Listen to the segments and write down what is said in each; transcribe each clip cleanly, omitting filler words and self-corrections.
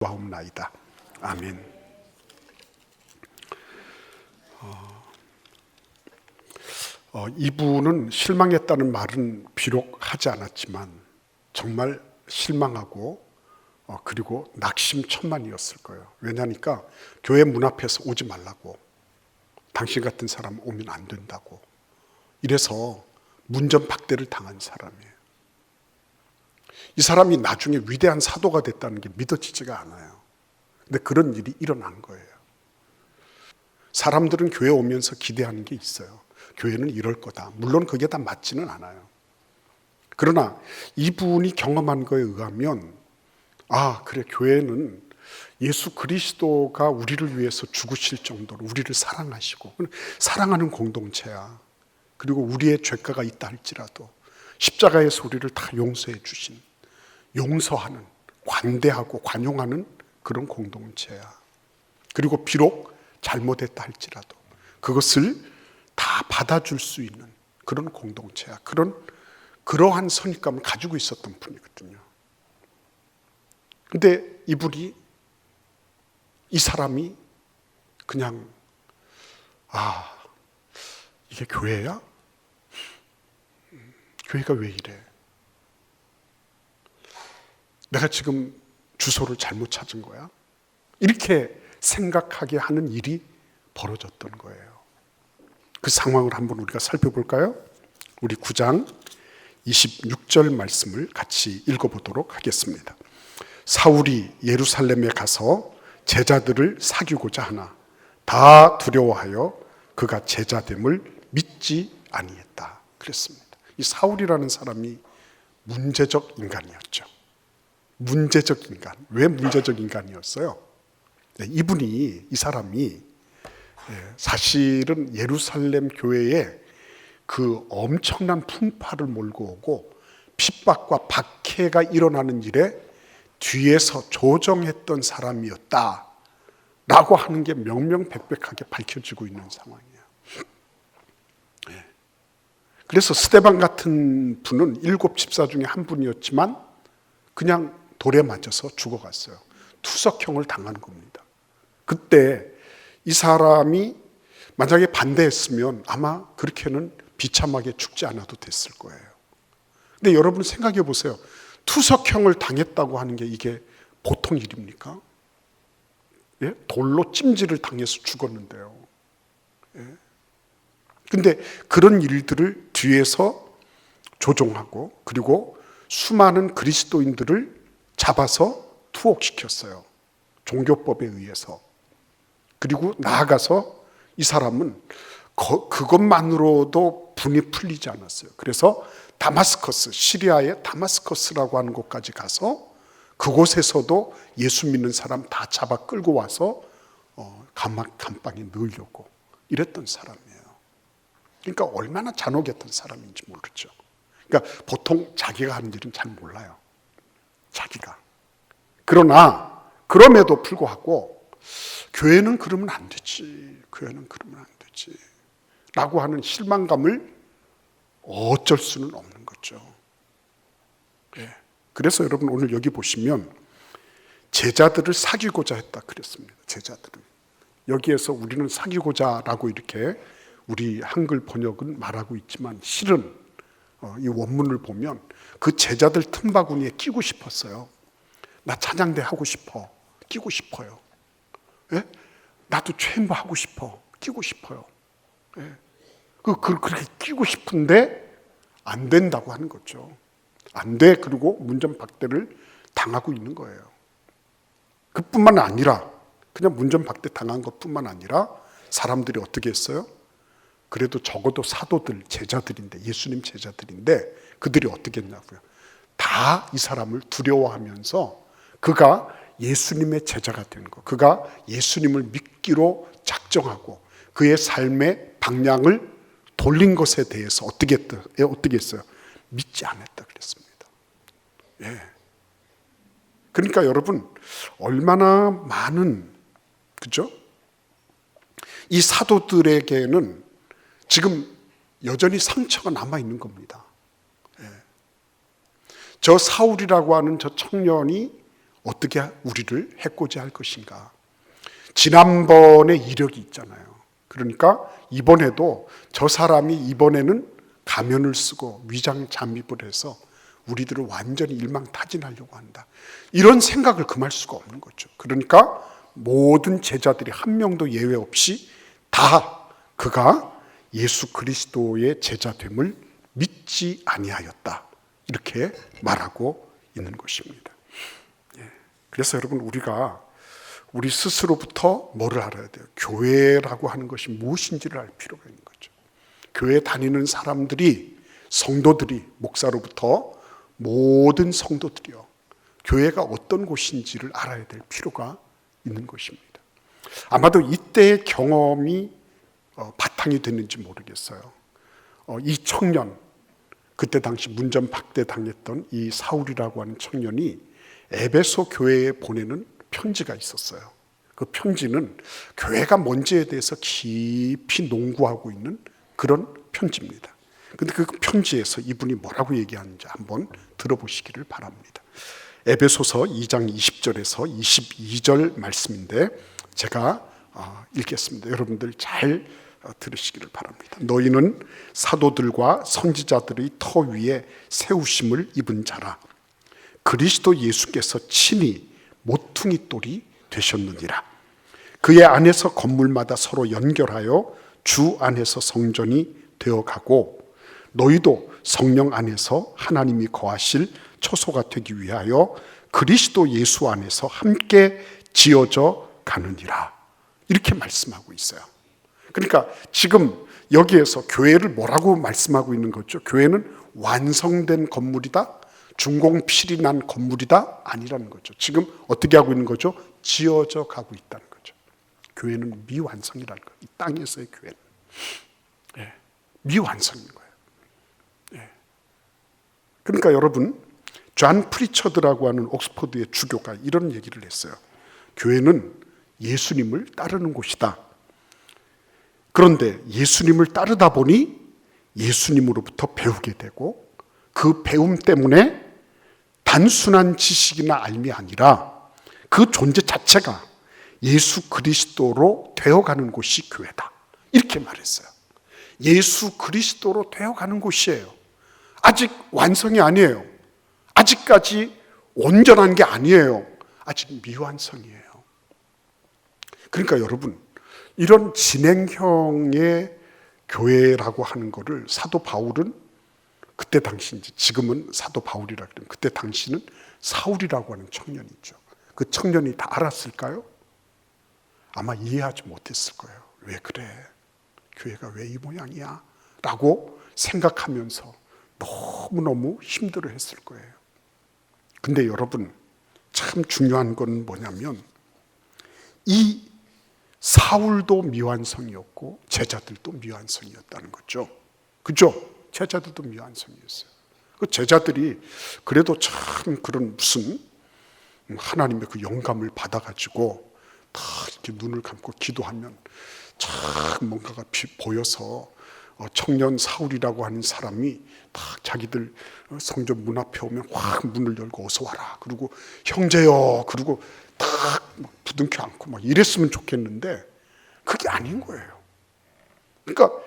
하옵나이다. 아멘. 이분은 실망했다는 말은 비록 하지 않았지만 정말 실망하고 그리고 낙심천만이었을 거예요. 왜냐니까 교회 문 앞에서 오지 말라고, 당신 같은 사람 오면 안 된다고, 이래서 문전박대를 당한 사람이에요. 이 사람이 나중에 위대한 사도가 됐다는 게 믿어지지가 않아요. 근데 그런 일이 일어난 거예요. 사람들은 교회 오면서 기대하는 게 있어요. 교회는 이럴 거다. 물론 그게 다 맞지는 않아요. 그러나 이분이 경험한 거에 의하면, 그래, 교회는 예수 그리스도가 우리를 위해서 죽으실 정도로 우리를 사랑하시고 사랑하는 공동체야. 그리고 우리의 죄가가 있다 할지라도 십자가에서 우리를 다 용서해 주신, 용서하는, 관대하고 관용하는 그런 공동체야. 그리고 비록 잘못했다 할지라도 그것을 다 받아줄 수 있는 그런 공동체야. 그러한 선입감을 가지고 있었던 분이거든요. 근데 이 사람이 그냥 이게 교회야? 교회가 왜 이래? 내가 지금 주소를 잘못 찾은 거야? 이렇게 생각하게 하는 일이 벌어졌던 거예요. 그 상황을 한번 우리가 살펴볼까요? 우리 9장 26절 말씀을 같이 읽어보도록 하겠습니다. 사울이 예루살렘에 가서 제자들을 사귀고자 하나 다 두려워하여 그가 제자됨을 믿지 아니했다. 그랬습니다. 이 사울이라는 사람이 문제적 인간이었죠. 문제적 인간. 왜 문제적 인간이었어요? 이 사람이 사실은 예루살렘 교회에 그 엄청난 풍파를 몰고 오고 핍박과 박해가 일어나는 일에 뒤에서 조정했던 사람이었다라고 하는 게 명명백백하게 밝혀지고 있는 상황이에요. 그래서 스데반 같은 분은 7 집사 중에 한 분이었지만 그냥 돌에 맞아서 죽어갔어요. 투석형을 당한 겁니다. 그때 이 사람이 만약에 반대했으면 아마 그렇게는 비참하게 죽지 않아도 됐을 거예요. 근데 여러분 생각해 보세요. 투석형을 당했다고 하는 게 이게 보통 일입니까? 예? 돌로 찜질을 당해서 죽었는데요. 예? 근데 그런 일들을 뒤에서 조종하고 그리고 수많은 그리스도인들을 잡아서 투옥시켰어요. 종교법에 의해서. 그리고 나아가서 이 사람은 그것만으로도 분이 풀리지 않았어요. 그래서 다마스커스, 시리아의 다마스커스라고 하는 곳까지 가서 그곳에서도 예수 믿는 사람 다 잡아 끌고 와서 감방에 넣으려고 이랬던 사람이에요. 그러니까 얼마나 잔혹했던 사람인지 모르죠. 그러니까 보통 자기가 하는 일은 잘 몰라요. 자기가. 그러나 그럼에도 불구하고 교회는 그러면 안 되지. 교회는 그러면 안 되지. 라고 하는 실망감을 어쩔 수는 없는 거죠. 예. 그래서 여러분 오늘 여기 보시면 제자들을 사귀고자 했다 그랬습니다. 제자들을. 여기에서 우리는 사귀고자라고 이렇게 우리 한글 번역은 말하고 있지만 실은 이 원문을 보면 그 제자들 틈바구니에 끼고 싶었어요. 나 찬양대 하고 싶어. 끼고 싶어요. 예? 나도 최인부 하고 싶어. 끼고 싶어요. 예? 그렇게 끼고 싶은데 안 된다고 하는 거죠. 안 돼. 그리고 문전박대를 당하고 있는 거예요. 그뿐만 아니라 그냥 문전박대 당한 것뿐만 아니라 사람들이 어떻게 했어요? 그래도 적어도 사도들, 제자들인데, 예수님 제자들인데 그들이 어떻게 했냐고요? 다 이 사람을 두려워하면서 그가 예수님의 제자가 되는 거, 그가 예수님을 믿기로 작정하고 그의 삶의 방향을 돌린 것에 대해서 어떻게 했어요? 믿지 않았다 그랬습니다. 예. 그러니까 여러분 얼마나 많은, 그죠? 이 사도들에게는 지금 여전히 상처가 남아있는 겁니다. 예. 저 사울이라고 하는 저 청년이 어떻게 우리를 해코지 할 것인가. 지난번에 이력이 있잖아요. 그러니까 이번에도 저 사람이 이번에는 가면을 쓰고 위장 잠입을 해서 우리들을 완전히 일망타진하려고 한다. 이런 생각을 금할 수가 없는 거죠. 그러니까 모든 제자들이 한 명도 예외 없이 다 그가 예수 그리스도의 제자됨을 믿지 아니하였다. 이렇게 말하고 있는 것입니다. 그래서 여러분, 우리가 우리 스스로부터 뭐를 알아야 돼요? 교회라고 하는 것이 무엇인지를 알 필요가 있는 거죠. 교회 다니는 사람들이, 성도들이, 목사로부터 모든 성도들이요, 교회가 어떤 곳인지를 알아야 될 필요가 있는 것입니다. 아마도 이때의 경험이 바탕이 됐는지 모르겠어요. 이 청년, 그때 당시 문전박대 당했던 이 사울이라고 하는 청년이 에베소 교회에 보내는 편지가 있었어요. 그 편지는 교회가 뭔지에 대해서 깊이 농구하고 있는 그런 편지입니다. 근데 그 편지에서 이분이 뭐라고 얘기하는지 한번 들어보시기를 바랍니다. 에베소서 2장 20절에서 22절 말씀인데 제가 읽겠습니다. 여러분들 잘 들으시기를 바랍니다. 너희는 사도들과 선지자들의 터 위에 세우심을 입은 자라. 그리스도 예수께서 친히 모퉁이 돌이 되셨느니라. 그의 안에서 건물마다 서로 연결하여 주 안에서 성전이 되어가고, 너희도 성령 안에서 하나님이 거하실 처소가 되기 위하여 그리스도 예수 안에서 함께 지어져 가느니라. 이렇게 말씀하고 있어요. 그러니까 지금 여기에서 교회를 뭐라고 말씀하고 있는 거죠? 교회는 완성된 건물이다, 준공필이 난 건물이다, 아니라는 거죠. 지금 어떻게 하고 있는 거죠? 지어져 가고 있다는 거죠. 교회는 미완성이라는 거예요. 이 땅에서의 교회는 미완성인 거예요. 그러니까 여러분, 존 프리처드라고 하는 옥스퍼드의 주교가 이런 얘기를 했어요. 교회는 예수님을 따르는 곳이다. 그런데 예수님을 따르다 보니 예수님으로부터 배우게 되고, 그 배움 때문에 단순한 지식이나 알미 아니라 그 존재 자체가 예수 그리스도로 되어가는 곳이 교회다. 이렇게 말했어요. 예수 그리스도로 되어가는 곳이에요. 아직 완성이 아니에요. 아직까지 온전한 게 아니에요. 아직 미완성이에요. 그러니까 여러분, 이런 진행형의 교회라고 하는 거를 사도 바울은 그때 당시, 지금은 사도 바울이라 그러면 그때 당시는 사울이라고 하는 청년이죠. 그 청년이 다 알았을까요? 아마 이해하지 못했을 거예요. 왜 그래? 교회가 왜 이 모양이야? 라고 생각하면서 너무너무 힘들어 했을 거예요. 근데 여러분, 참 중요한 건 뭐냐면, 이 사울도 미완성이었고 제자들도 미완성이었다는 거죠. 그죠? 제자들도 미완성이었어요. 그 제자들이 그래도 참 그런 무슨 하나님의 그 영감을 받아가지고 다 이렇게 눈을 감고 기도하면 참 뭔가가 보여서 청년 사울이라고 하는 사람이 딱 자기들 성전 문 앞에 오면 확 문을 열고 어서 와라. 그리고 형제여. 그리고 딱 부둥켜 안고 막 이랬으면 좋겠는데 그게 아닌 거예요. 그러니까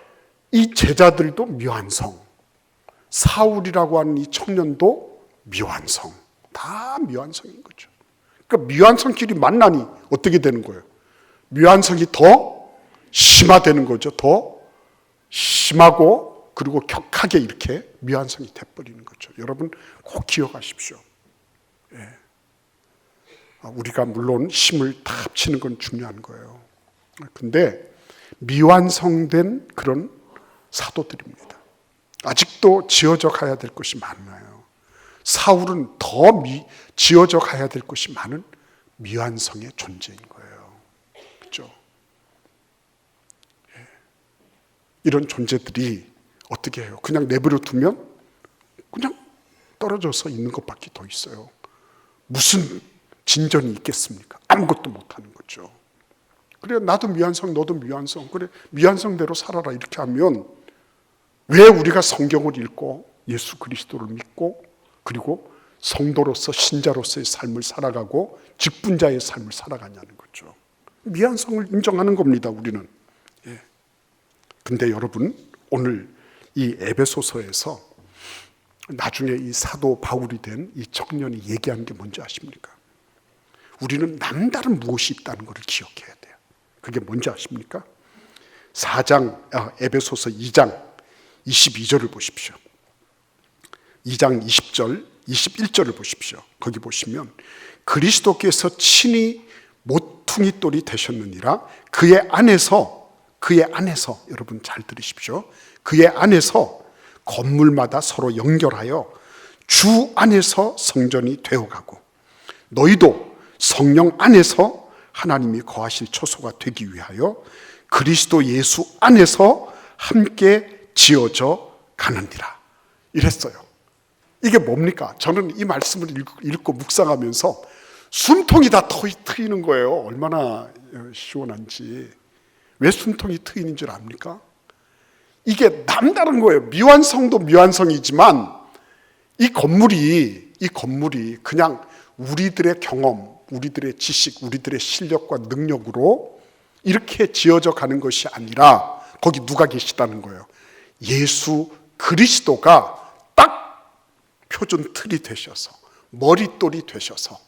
이 제자들도 미완성, 사울이라고 하는 이 청년도 미완성, 다 미완성인 거죠. 그러니까 미완성끼리 만나니 어떻게 되는 거예요? 미완성이 더 심화되는 거죠. 더 심하고 그리고 격하게 이렇게 미완성이 돼버리는 거죠. 여러분 꼭 기억하십시오. 우리가 물론 힘을 다 합치는 건 중요한 거예요. 근데 미완성된 그런 사도들입니다. 아직도 지어져 가야 될 것이 많아요. 사울은 더 지어져 가야 될 것이 많은 미완성의 존재인 거예요. 그렇죠? 이런 존재들이 어떻게 해요? 그냥 내버려 두면 그냥 떨어져서 있는 것밖에 더 있어요. 무슨 진전이 있겠습니까? 아무것도 못하는 거죠. 그래, 나도 미완성, 너도 미완성. 그래, 미완성대로 살아라. 이렇게 하면 왜 우리가 성경을 읽고 예수 그리스도를 믿고 그리고 성도로서 신자로서의 삶을 살아가고 직분자의 삶을 살아가냐는 거죠. 미완성을 인정하는 겁니다, 우리는. 근데 여러분, 오늘 이 에베소서에서 나중에 이 사도 바울이 된 이 청년이 얘기한 게 뭔지 아십니까? 우리는 남다른 무엇이 있다는 것을 기억해야 돼요. 그게 뭔지 아십니까? 에베소서 2장 22절을 보십시오. 2장 20절, 21절을 보십시오. 거기 보시면 그리스도께서 친히 모퉁이 돌이 되셨느니라. 그의 안에서 여러분 잘 들으십시오. 그의 안에서 건물마다 서로 연결하여 주 안에서 성전이 되어가고 너희도 성령 안에서 하나님이 거하실 처소가 되기 위하여 그리스도 예수 안에서 함께 지어져 가느니라. 이랬어요. 이게 뭡니까? 저는 이 말씀을 읽고 묵상하면서 숨통이 다 트이는 거예요. 얼마나 시원한지. 왜 숨통이 트이는 줄 압니까? 이게 남다른 거예요. 미완성도 미완성이지만 이 건물이 그냥 우리들의 경험, 우리들의 지식, 우리들의 실력과 능력으로 이렇게 지어져 가는 것이 아니라 거기 누가 계시다는 거예요. 예수 그리스도가 딱 표준 틀이 되셔서 머릿돌이 되셔서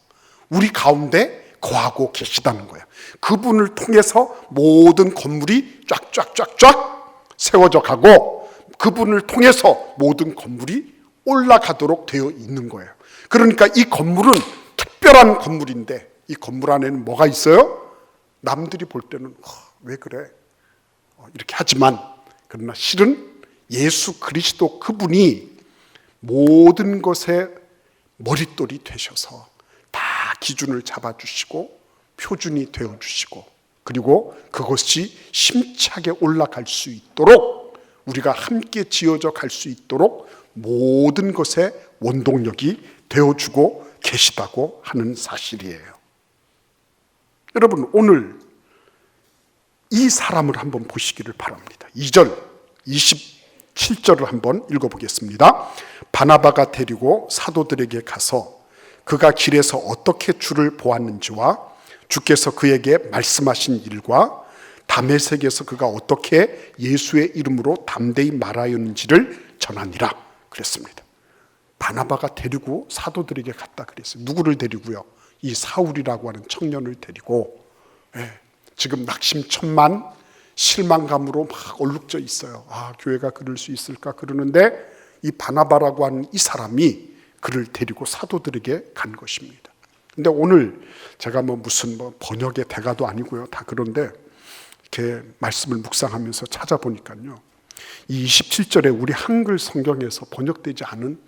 우리 가운데 거하고 계시다는 거예요. 그분을 통해서 모든 건물이 쫙쫙쫙쫙 세워져 가고 그분을 통해서 모든 건물이 올라가도록 되어 있는 거예요. 그러니까 이 건물은 특별한 건물인데 이 건물 안에는 뭐가 있어요? 남들이 볼 때는 왜 그래? 이렇게 하지만 그러나 실은 예수 그리스도 그분이 모든 것의 머릿돌이 되셔서 다 기준을 잡아주시고 표준이 되어주시고 그리고 그것이 심차게 올라갈 수 있도록 우리가 함께 지어져 갈 수 있도록 모든 것의 원동력이 되어주고 계시다고 하는 사실이에요. 여러분, 오늘 이 사람을 한번 보시기를 바랍니다. 2절, 27절을 한번 읽어보겠습니다. 바나바가 데리고 사도들에게 가서 그가 길에서 어떻게 주를 보았는지와 주께서 그에게 말씀하신 일과 다메섹에서 그가 어떻게 예수의 이름으로 담대히 말하였는지를 전하니라 그랬습니다. 바나바가 데리고 사도들에게 갔다 그랬어요. 누구를 데리고요? 이 사울이라고 하는 청년을 데리고 지금 낙심천만 실망감으로 막 얼룩져 있어요. 교회가 그럴 수 있을까 그러는데 이 바나바라고 하는 이 사람이 그를 데리고 사도들에게 간 것입니다. 근데 오늘 제가 무슨 번역의 대가도 아니고요. 다 그런데 이렇게 말씀을 묵상하면서 찾아보니까요. 이 27절에 우리 한글 성경에서 번역되지 않은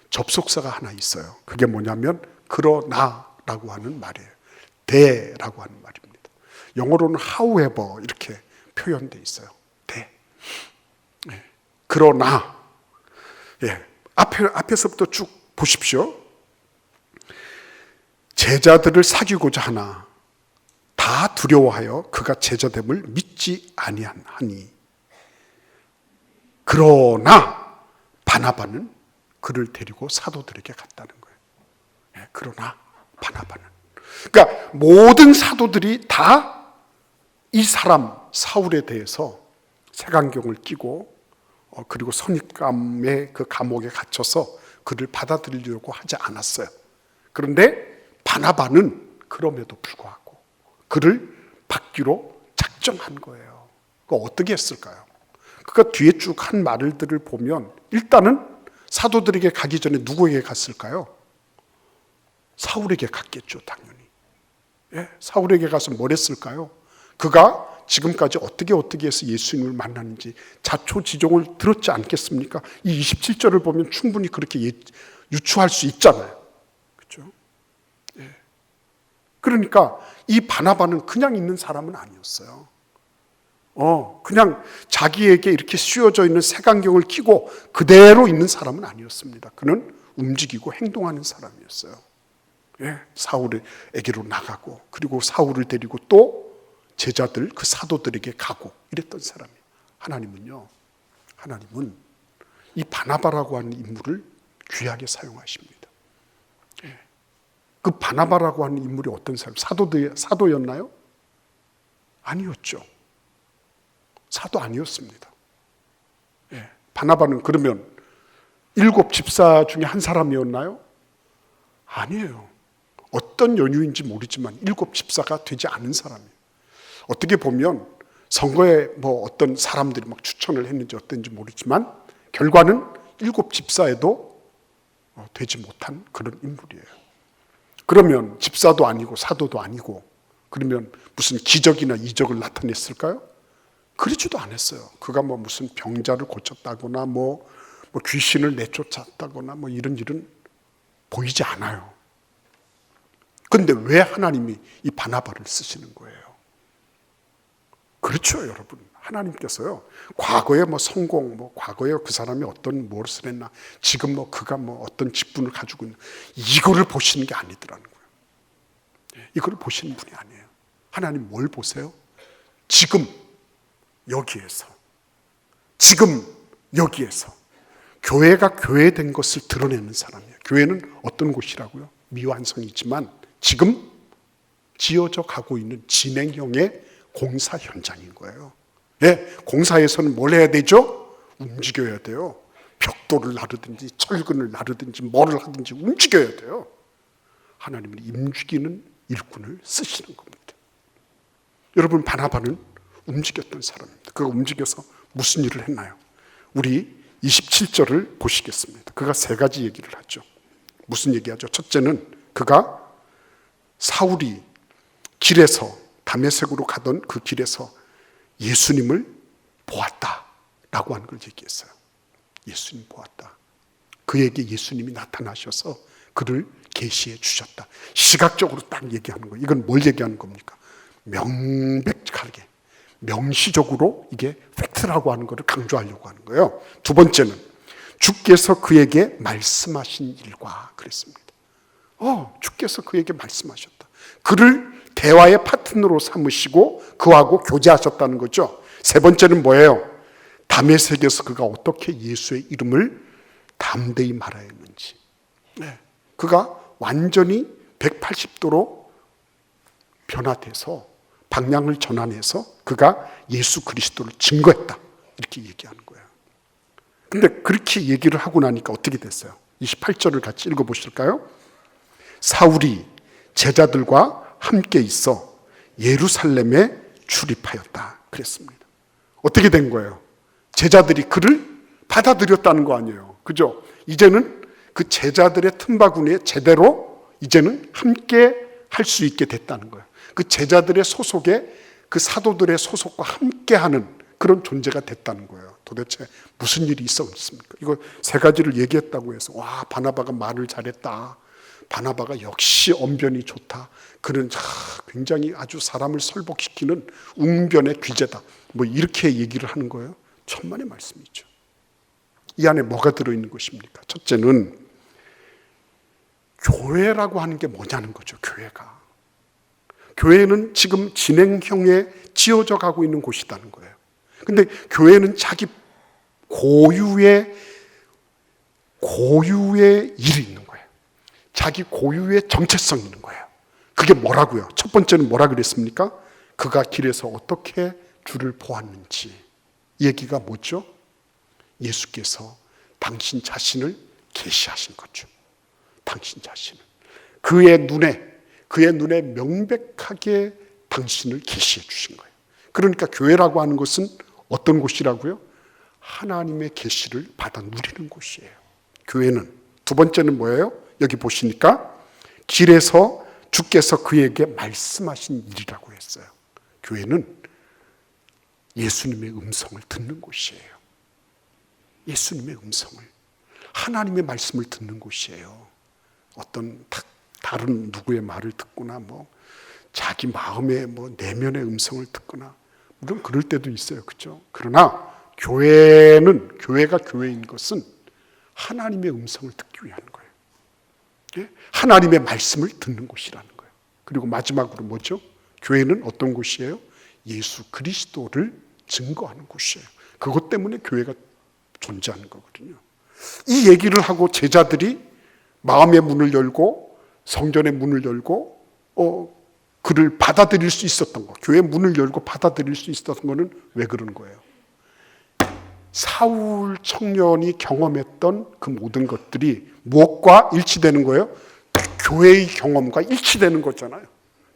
접속사가 하나 있어요. 그게 뭐냐면 그러나라고 하는 말이에요. 대라고 하는 말입니다. 영어로는 however 이렇게 표현되어 있어요. 대. 그러나 앞에서부터 쭉 보십시오. 제자들을 사귀고자 하나 다 두려워하여 그가 제자됨을 믿지 아니하니 그러나 바나바는 그를 데리고 사도들에게 갔다는 거예요. 그러나 바나바는 그러니까 모든 사도들이 다 이 사람 사울에 대해서 색안경을 끼고 그리고 선입감의 그 감옥에 갇혀서 그를 받아들이려고 하지 않았어요. 그런데 바나바는 그럼에도 불구하고 그를 받기로 작정한 거예요. 그거 어떻게 했을까요? 그가 뒤에 쭉 한 말들을 보면 일단은 사도들에게 가기 전에 누구에게 갔을까요? 사울에게 갔겠죠, 당연히. 사울에게 가서 뭘 했을까요? 그가 지금까지 어떻게 해서 예수님을 만났는지 자초지종을 들었지 않겠습니까? 이 27절을 보면 충분히 그렇게 유추할 수 있잖아요. 그렇죠? 그러니까 이 바나바는 그냥 있는 사람은 아니었어요. 그냥 자기에게 이렇게 씌워져 있는 색안경을 끼고 그대로 있는 사람은 아니었습니다. 그는 움직이고 행동하는 사람이었어요. 사울에게로 나가고 그리고 사울을 데리고 또 제자들 그 사도들에게 가고 이랬던 사람이에요. 하나님은 이 바나바라고 하는 인물을 귀하게 사용하십니다. 그 바나바라고 하는 인물이 어떤 사람? 사도였나요? 아니었죠. 사도 아니었습니다. 예. 바나바는 그러면 7 집사 중에 한 사람이었나요? 아니에요. 어떤 연유인지 모르지만 7 집사가 되지 않은 사람이에요. 어떻게 보면 선거에 뭐 어떤 사람들이 막 추천을 했는지 어떤지 모르지만 결과는 7 집사에도 되지 못한 그런 인물이에요. 그러면 집사도 아니고 사도도 아니고 그러면 무슨 기적이나 이적을 나타냈을까요? 그러지도 않았어요. 그가 뭐 무슨 병자를 고쳤다거나 뭐 귀신을 내쫓았다거나 뭐 이런 일은 보이지 않아요. 그런데 왜 하나님이 이 바나바를 쓰시는 거예요? 그렇죠, 여러분. 하나님께서요, 과거에 뭐 성공, 뭐 과거에 그 사람이 어떤 무엇을 했나, 지금 뭐 그가 뭐 어떤 직분을 가지고 있나, 이거를 보시는 게 아니더라는 거예요. 이거를 보시는 분이 아니에요. 하나님 뭘 보세요? 지금 여기에서, 교회가 교회된 것을 드러내는 사람이에요. 교회는 어떤 곳이라고요? 미완성이지만 지금 지어져 가고 있는 진행형의 공사 현장인 거예요. 예, 공사에서는 뭘 해야 되죠? 움직여야 돼요. 벽돌을 나르든지 철근을 나르든지 뭐를 하든지 움직여야 돼요. 하나님은 움직이는 일꾼을 쓰시는 겁니다. 여러분, 바나바는 움직였던 사람입니다. 그가 움직여서 무슨 일을 했나요? 우리 27절을 보시겠습니다. 그가 3가지 얘기를 하죠. 무슨 얘기하죠? 첫째는 그가 사울이 길에서 다메섹으로 가던 그 길에서 예수님을 보았다라고 하는 걸 얘기했어요. 예수님 보았다. 그에게 예수님이 나타나셔서 그를 계시해 주셨다. 시각적으로 딱 얘기하는 거예요. 이건 뭘 얘기하는 겁니까? 명백하게, 명시적으로 이게 팩트라고 하는 것을 강조하려고 하는 거예요. 두 번째는 주께서 그에게 말씀하신 일과 그랬습니다. 주께서 그에게 말씀하셨다. 그를 대화의 파트너로 삼으시고 그하고 교제하셨다는 거죠. 세 번째는 뭐예요? 다메섹에서 그가 어떻게 예수의 이름을 담대히 말해야 했는지. 그가 완전히 180도로 변화돼서 방향을 전환해서 그가 예수 그리스도를 증거했다. 이렇게 얘기하는 거예요. 근데 그렇게 얘기를 하고 나니까 어떻게 됐어요? 28절을 같이 읽어보실까요? 사울이 제자들과 함께 있어 예루살렘에 출입하였다. 그랬습니다. 어떻게 된 거예요? 제자들이 그를 받아들였다는 거 아니에요. 그죠? 이제는 그 제자들의 틈바구니에 제대로 이제는 함께 할 수 있게 됐다는 거예요. 그 제자들의 소속에 그 사도들의 소속과 함께하는 그런 존재가 됐다는 거예요. 도대체 무슨 일이 있었습니까? 이거 3가지를 얘기했다고 해서 와, 바나바가 말을 잘했다. 바나바가 역시 언변이 좋다. 그는 굉장히 아주 사람을 설복시키는 웅변의 귀재다. 뭐 이렇게 얘기를 하는 거예요. 천만의 말씀이죠. 이 안에 뭐가 들어있는 것입니까? 첫째는 교회라고 하는 게 뭐냐는 거죠. 교회는 지금 진행형에 지어져 가고 있는 곳이라는 거예요. 근데 교회는 자기 고유의 일이 있는 거예요. 자기 고유의 정체성이 있는 거예요. 그게 뭐라고요? 첫 번째는 뭐라 그랬습니까? 그가 길에서 어떻게 주를 보았는지. 이 얘기가 뭐죠? 예수께서 당신 자신을 계시하신 거죠. 당신 자신을. 그의 눈에 명백하게 당신을 계시해 주신 거예요. 그러니까 교회라고 하는 것은 어떤 곳이라고요? 하나님의 계시를 받아 누리는 곳이에요. 교회는. 두 번째는 뭐예요? 여기 보시니까 길에서 주께서 그에게 말씀하신 일이라고 했어요. 교회는 예수님의 음성을 듣는 곳이에요. 예수님의 음성을, 하나님의 말씀을 듣는 곳이에요. 어떤 다른 누구의 말을 듣거나 자기 마음의 내면의 음성을 듣거나 물론 그럴 때도 있어요. 그렇죠? 그러나 교회가 교회인 것은 하나님의 음성을 듣기 위한 거예요. 하나님의 말씀을 듣는 곳이라는 거예요. 그리고 마지막으로 뭐죠? 교회는 어떤 곳이에요? 예수 그리스도를 증거하는 곳이에요. 그것 때문에 교회가 존재하는 거거든요. 이 얘기를 하고 제자들이 마음의 문을 열고 성전의 문을 열고 그를 받아들일 수 있었던 거, 교회 문을 열고 받아들일 수 있었던 거는 왜 그런 거예요? 사울 청년이 경험했던 그 모든 것들이 무엇과 일치되는 거예요? 교회의 경험과 일치되는 거잖아요.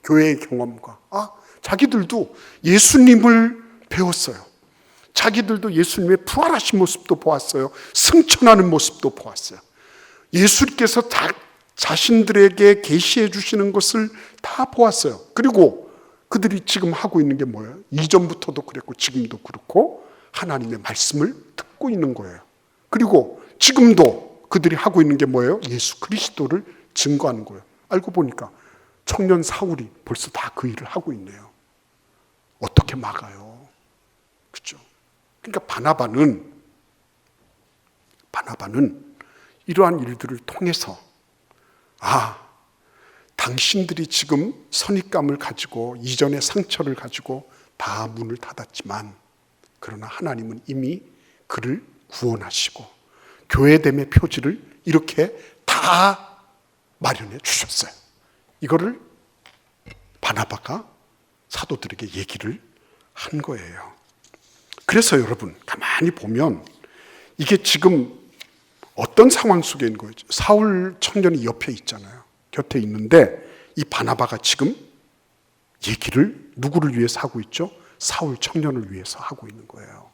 교회의 경험과. 자기들도 예수님을 배웠어요. 자기들도 예수님의 부활하신 모습도 보았어요. 승천하는 모습도 보았어요. 예수님께서 자신들에게 계시해 주시는 것을 다 보았어요. 그리고 그들이 지금 하고 있는 게 뭐예요? 이전부터도 그랬고 지금도 그렇고 하나님의 말씀을 듣고 있는 거예요. 그리고 지금도 그들이 하고 있는 게 뭐예요? 예수 그리스도를 증거하는 거예요. 알고 보니까 청년 사울이 벌써 다 그 일을 하고 있네요. 어떻게 막아요? 그렇죠? 그러니까 바나바는 이러한 일들을 통해서 당신들이 지금 선입감을 가지고 이전의 상처를 가지고 다 문을 닫았지만 그러나 하나님은 이미 그를 구원하시고 교회됨의 표지를 이렇게 다 마련해 주셨어요. 이거를 바나바가 사도들에게 얘기를 한 거예요. 그래서 여러분 가만히 보면 이게 지금 어떤 상황 속에 있는 거예요? 사울 청년이 옆에 있잖아요. 곁에 있는데 이 바나바가 지금 얘기를 누구를 위해서 하고 있죠? 사울 청년을 위해서 하고 있는 거예요.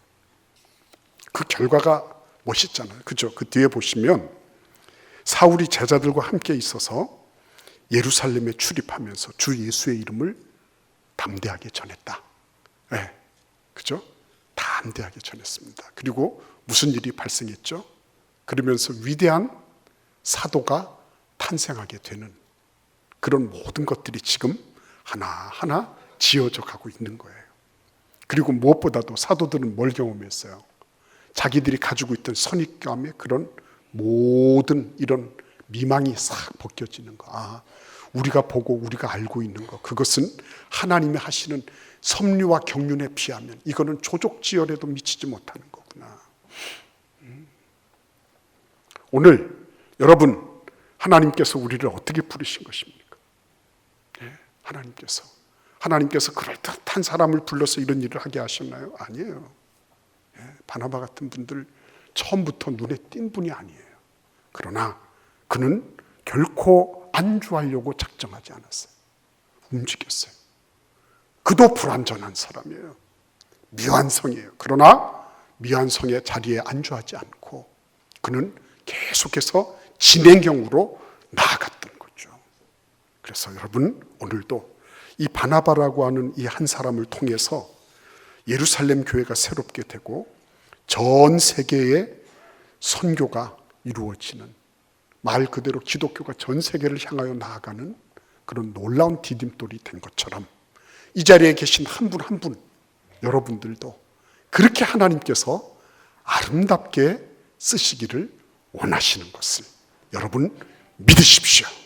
그 결과가 멋있잖아요. 그죠? 그 뒤에 보시면 사울이 제자들과 함께 있어서 예루살렘에 출입하면서 주 예수의 이름을 담대하게 전했다. 네, 그죠? 담대하게 전했습니다. 그리고 무슨 일이 발생했죠? 그러면서 위대한 사도가 탄생하게 되는 그런 모든 것들이 지금 하나하나 지어져 가고 있는 거예요. 그리고 무엇보다도 사도들은 뭘 경험했어요? 자기들이 가지고 있던 선입감의 그런 모든 이런 미망이 싹 벗겨지는 거. 우리가 보고 우리가 알고 있는 거, 그것은 하나님이 하시는 섭리와 경륜에 비하면 이거는 조족지혈에도 미치지 못하는 거구나. 오늘 여러분, 하나님께서 우리를 어떻게 부르신 것입니까? 하나님께서 그럴듯한 사람을 불러서 이런 일을 하게 하셨나요? 아니에요. 바나바 같은 분들 처음부터 눈에 띈 분이 아니에요. 그러나 그는 결코 안주하려고 작정하지 않았어요. 움직였어요. 그도 불완전한 사람이에요. 미완성이에요. 그러나 미완성의 자리에 안주하지 않고 그는 계속해서 진행형으로 나아갔던 거죠. 그래서 여러분 오늘도 이 바나바라고 하는 이 한 사람을 통해서 예루살렘 교회가 새롭게 되고 전 세계의 선교가 이루어지는, 말 그대로 기독교가 전 세계를 향하여 나아가는 그런 놀라운 디딤돌이 된 것처럼 이 자리에 계신 한 분 한 분 여러분들도 그렇게 하나님께서 아름답게 쓰시기를 원하시는 것을 여러분 믿으십시오.